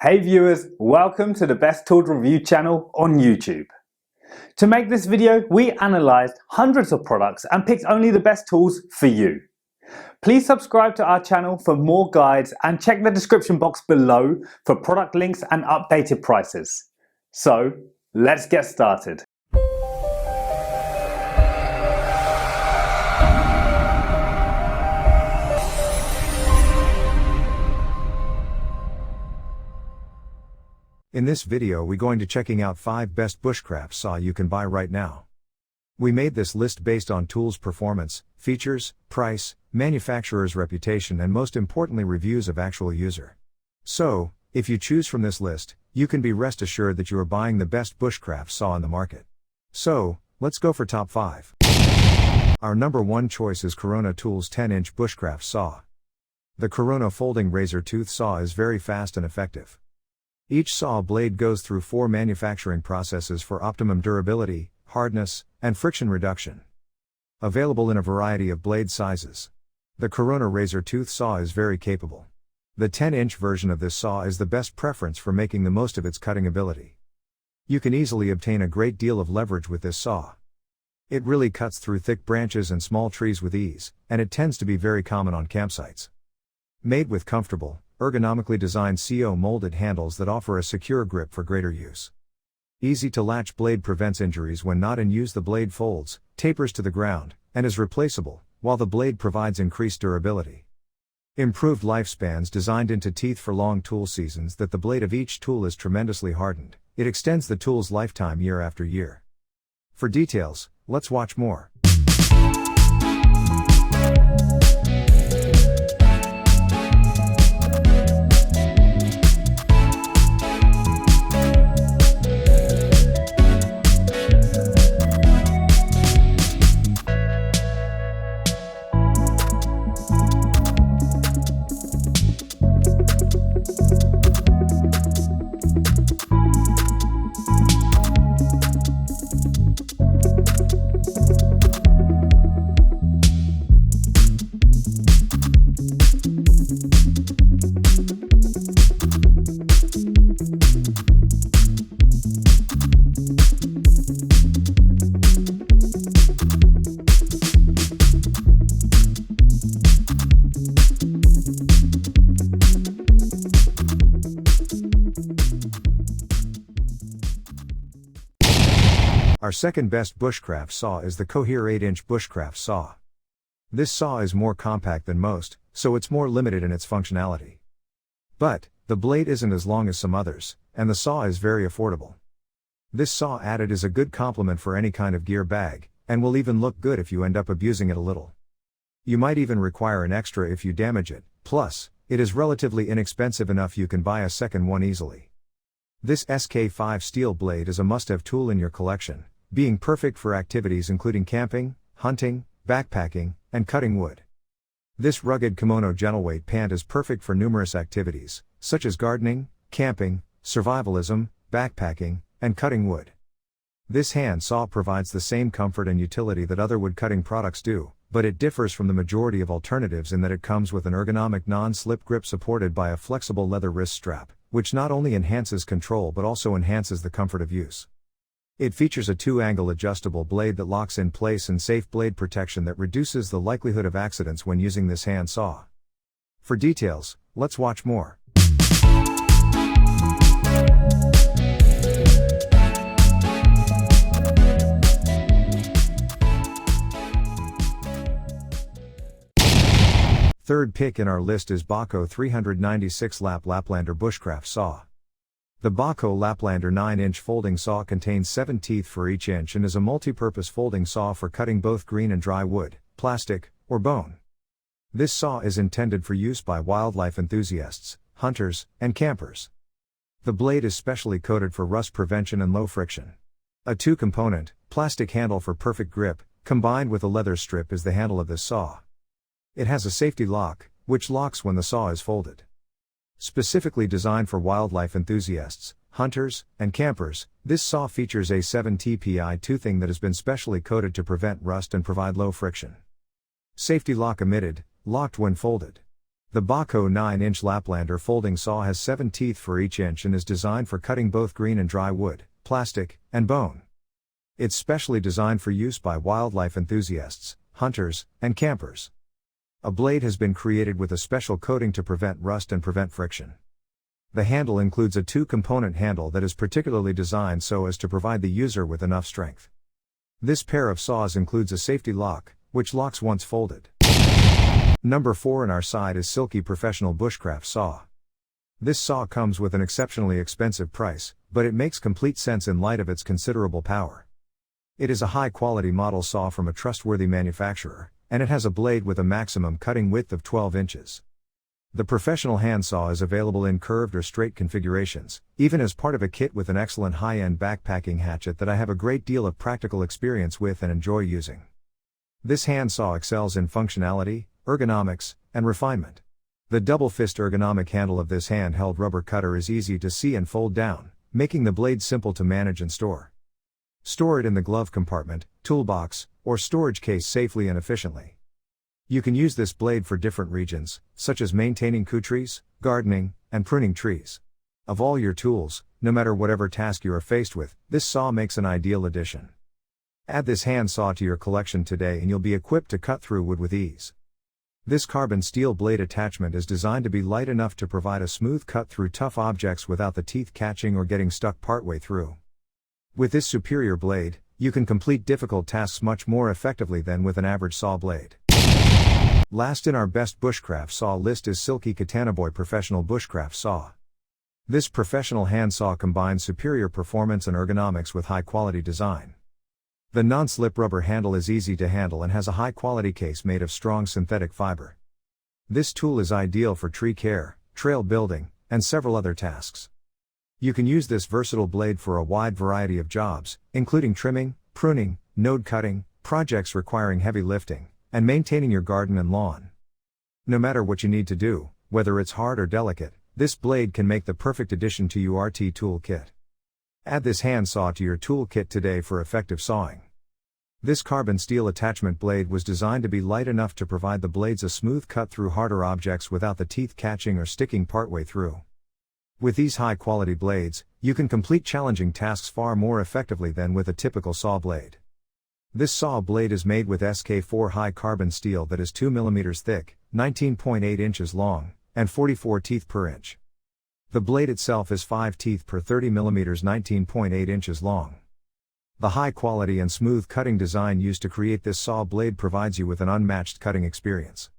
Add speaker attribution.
Speaker 1: Hey viewers, welcome to the Best Tools Review channel on YouTube. To make this video, we analysed hundreds of products and picked only the best tools for you. Please subscribe to our channel for more guides and check the description box below for product links and updated prices. So, let's get started.
Speaker 2: In this video we're going to checking out 5 best bushcraft saw you can buy right now. We made this list based on tools performance, features, price, manufacturer's reputation and most importantly reviews of actual user. So, if you choose from this list, you can be rest assured that you are buying the best bushcraft saw in the market. So, let's go for top 5. Our number 1 choice is Corona Tools 10-inch bushcraft saw. The Corona folding razor tooth saw is very fast and effective. Each saw blade goes through 4 manufacturing processes for optimum durability, hardness, and friction reduction. Available in a variety of blade sizes. The Corona razor tooth saw is very capable. The 10-inch version of this saw is the best preference for making the most of its cutting ability. You can easily obtain a great deal of leverage with this saw. It really cuts through thick branches and small trees with ease, and it tends to be very common on campsites. Made with comfortable, ergonomically designed CO molded handles that offer a secure grip for greater use. Easy to latch blade prevents injuries when not in use. The blade folds, tapers to the ground, and is replaceable, while the blade provides increased durability. Improved lifespans designed into teeth for long tool seasons that the blade of each tool is tremendously hardened. It extends the tool's lifetime year after year. For details, let's watch more. Our second best bushcraft saw is the Coher 8-inch bushcraft saw. This saw is more compact than most, so it's more limited in its functionality. But, the blade isn't as long as some others, and the saw is very affordable. This saw added is a good complement for any kind of gear bag, and will even look good if you end up abusing it a little. You might even require an extra if you damage it, plus, it is relatively inexpensive enough you can buy a second one easily. This SK5 steel blade is a must-have tool in your collection, being perfect for activities including camping, hunting, backpacking, and cutting wood. This rugged kimono gentleweight pant is perfect for numerous activities, such as gardening, camping, survivalism, backpacking, and cutting wood. This hand saw provides the same comfort and utility that other wood cutting products do, but it differs from the majority of alternatives in that it comes with an ergonomic non-slip grip supported by a flexible leather wrist strap, which not only enhances control but also enhances the comfort of use. It features a 2-angle adjustable blade that locks in place and safe blade protection that reduces the likelihood of accidents when using this hand saw. For details, let's watch more. Third pick in our list is Bahco 396 Laplander bushcraft saw. The Bahco Laplander 9-inch folding saw contains 7 teeth for each inch and is a multi-purpose folding saw for cutting both green and dry wood, plastic, or bone. This saw is intended for use by wildlife enthusiasts, hunters, and campers. The blade is specially coated for rust prevention and low friction. A 2-component, plastic handle for perfect grip, combined with a leather strip is the handle of this saw. It has a safety lock, which locks when the saw is folded. Specifically designed for wildlife enthusiasts, hunters, and campers, this saw features a 7 TPI toothing that has been specially coated to prevent rust and provide low friction. Safety lock omitted, locked when folded. The Bahco 9-inch Laplander folding saw has 7 teeth for each inch and is designed for cutting both green and dry wood, plastic, and bone. It's specially designed for use by wildlife enthusiasts, hunters, and campers. A blade has been created with a special coating to prevent rust and prevent friction. The handle includes a 2-component handle that is particularly designed so as to provide the user with enough strength. This pair of saws includes a safety lock, which locks once folded. Number 4 in our side is Silky Professional Bushcraft Saw. This saw comes with an exceptionally expensive price, but it makes complete sense in light of its considerable power. It is a high-quality model saw from a trustworthy manufacturer, and it has a blade with a maximum cutting width of 12 inches. The professional handsaw is available in curved or straight configurations, even as part of a kit with an excellent high-end backpacking hatchet that I have a great deal of practical experience with and enjoy using. This handsaw excels in functionality, ergonomics, and refinement. The double-fist ergonomic handle of this handheld rubber cutter is easy to see and fold down, making the blade simple to manage and store. Store it in the glove compartment, toolbox, or storage case safely and efficiently. You can use this blade for different regions, such as maintaining trees, gardening, and pruning trees. Of all your tools, no matter whatever task you are faced with, this saw makes an ideal addition. Add this handsaw to your collection today and you'll be equipped to cut through wood with ease. This carbon steel blade attachment is designed to be light enough to provide a smooth cut through tough objects without the teeth catching or getting stuck partway through. With this superior blade, you can complete difficult tasks much more effectively than with an average saw blade. Last in our best bushcraft saw list is Silky KATANABOY Professional Bushcraft Saw. This professional handsaw combines superior performance and ergonomics with high-quality design. The non-slip rubber handle is easy to handle and has a high-quality case made of strong synthetic fiber. This tool is ideal for tree care, trail building, and several other tasks. You can use this versatile blade for a wide variety of jobs, including trimming, pruning, node cutting, projects requiring heavy lifting, and maintaining your garden and lawn. No matter what you need to do, whether it's hard or delicate, this blade can make the perfect addition to your RT tool kit. Add this handsaw to your tool kit today for effective sawing. This carbon steel attachment blade was designed to be light enough to provide the blades a smooth cut through harder objects without the teeth catching or sticking partway through. With these high-quality blades, you can complete challenging tasks far more effectively than with a typical saw blade. This saw blade is made with SK4 high carbon steel that is 2 mm thick, 19.8 inches long, and 44 teeth per inch. The blade itself is 5 teeth per 30 mm 19.8 inches long. The high quality and smooth cutting design used to create this saw blade provides you with an unmatched cutting experience.